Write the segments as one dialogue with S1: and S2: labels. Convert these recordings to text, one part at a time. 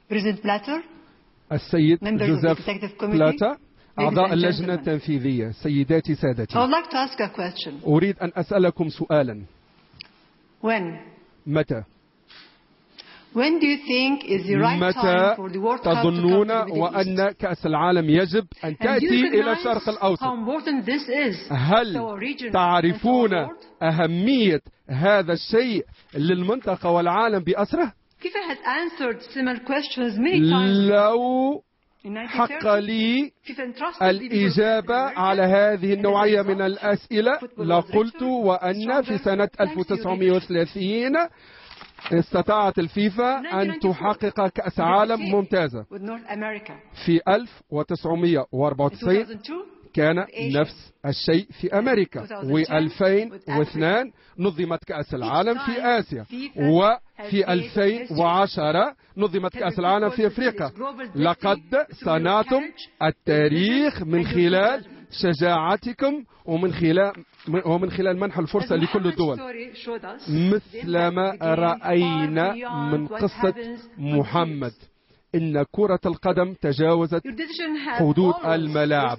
S1: President Blatter,
S2: السيد جوزيف بلاتا، أعضاء اللجنة التنفيذية، سيداتي
S1: I
S2: سادتي،
S1: would like to ask a question.
S2: أريد أن أسألكم سؤالا.
S1: When?
S2: متى؟
S1: When do you think is the right
S2: متى
S1: time for the World Cup to come to
S2: تظنون
S1: the Middle East?
S2: وأن كأس العالم يجب أن
S1: And do you
S2: تأتي إلى
S1: recognize
S2: الشرق الأوسط؟
S1: how important this is to
S2: هل
S1: our region and to
S2: تعرفون
S1: our world?
S2: أهمية هذا الشيء للمنطقة والعالم بأسره؟
S1: FIFA has answered similar questions many times.
S2: لو
S1: In
S2: حق
S1: 1930,
S2: لي
S1: FIFA entrusted
S2: الإجابة على هذه النوعية من الأسئلة لقلت وأن في سنة 1930 استطاعت الفيفا أن تحقق كأس عالم ممتازة.
S1: with North America.
S2: في
S1: In
S2: 1994
S1: 2002,
S2: كان نفس الشيء في أمريكا، و2002 نظمت كأس العالم في آسيا، وفي 2010 نظمت كأس العالم في أفريقيا. لقد صنعتم التاريخ من خلال شجاعتكم ومن خلال منح الفرصة لكل الدول، مثلما رأينا من قصة محمد. إن كرة القدم تجاوزت حدود الملاعب.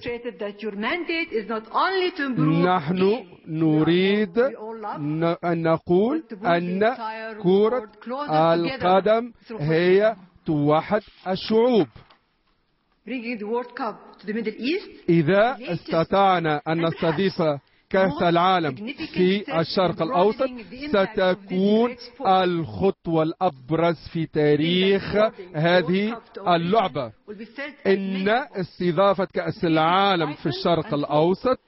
S2: نحن نريد أن نقول أن كرة القدم هي توحد الشعوب. إذا استطعنا أن نستضيف كأس العالم في الشرق الأوسط ستكون الخطوة الأبرز في تاريخ هذه اللعبة. إن استضافة كأس العالم في الشرق الأوسط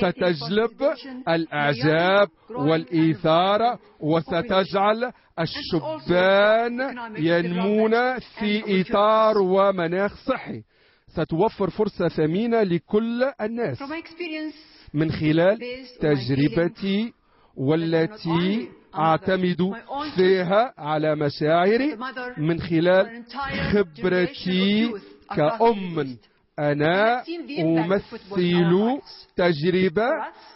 S2: ستجلب الإعجاب والإثارة، وستجعل الشبان ينمون في إطار ومناخ صحي. ستوفر فرصة ثمينة لكل الناس. من خلال تجربتي والتي أعتمد فيها على مشاعري، من خلال خبرتي كأم، أنا أمثل تجربة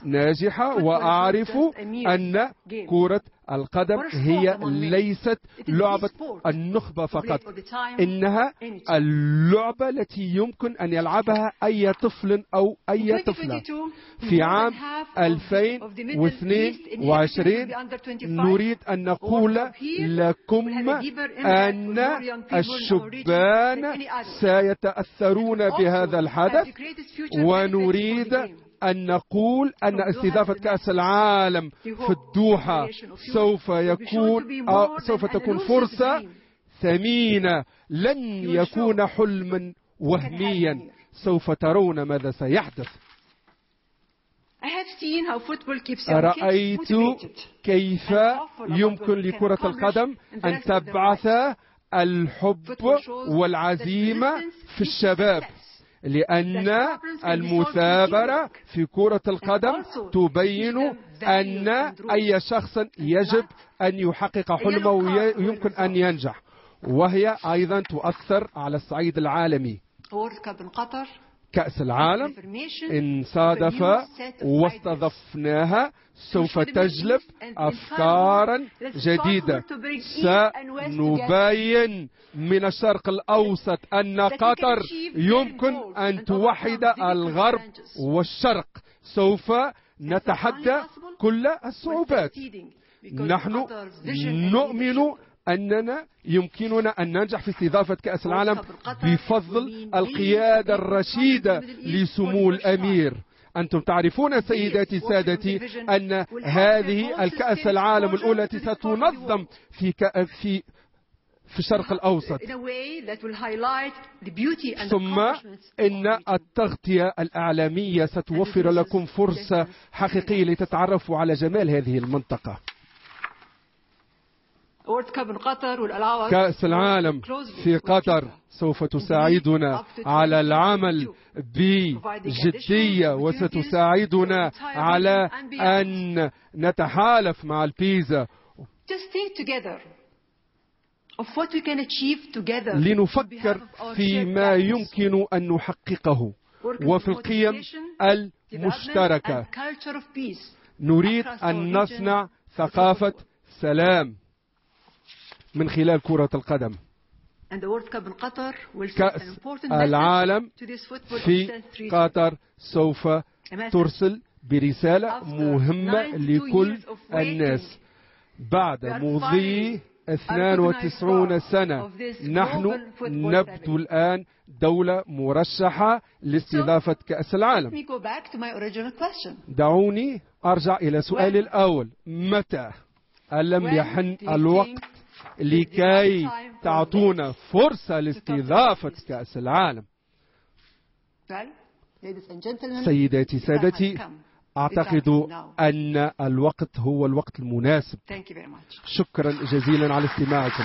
S2: ناجحة، وأعرف أن كرة القدم هي ليست لعبة النخبة فقط، إنها اللعبة التي يمكن أن يلعبها أي طفل أو أي طفلة. في عام 2022 نريد أن نقول لكم أن الشبان سيتأثرون بهذا الحدث، ونريد أن نقول أن استضافة كأس العالم في الدوحة سوف تكون فرصة ثمينة، لن يكون حلما وهميا، سوف ترون ماذا سيحدث. رأيت كيف يمكن لكرة القدم أن تبعث الحب والعزيمة في الشباب، لأن المثابرة في كرة القدم تبين أن أي شخص يجب أن يحقق حلمه ويمكن أن ينجح، وهي أيضا تؤثر على الصعيد العالمي. كأس العالم إن صادف واستضفناها سوف تجلب أفكارا جديدة. سنبين من الشرق الأوسط أن قطر يمكن أن توحد الغرب والشرق. سوف نتحدى كل الصعوبات. نحن نؤمن أننا يمكننا أن ننجح في استضافة كأس العالم بفضل القيادة الرشيدة لسمو الأمير. أنتم تعرفون سيداتي سادتي أن هذه الكأس العالم الأولى التي ستنظم في الشرق الأوسط، ثم إن التغطية الإعلامية ستوفر لكم فرصة حقيقية لتتعرفوا على جمال هذه المنطقة. كأس العالم في قطر سوف تساعدنا على العمل بجدية، وستساعدنا على أن نتحالف مع البيزا لنفكر فيما يمكن أن نحققه، وفي القيم المشتركة. نريد أن نصنع ثقافة سلام. من خلال كرة القدم.
S1: And the World Cup in Qatar will send an
S2: كأس
S1: important
S2: العالم
S1: message to this football
S2: في
S1: obsessed region.
S2: قطر سوف ترسل برسالة مهمة لكل الناس. بعد مضي 92 سنة نحن نبدو الآن دولة مرشحة لاستضافة كأس العالم.
S1: Let me go back to my original question.
S2: دعوني أرجع إلى سؤالي الأول: متى ألم يحن الوقت لكي تعطونا فرصة لاستضافة كأس العالم؟ سيداتي سادتي، أعتقد أن الوقت هو الوقت المناسب. شكرا جزيلا على استماعكم.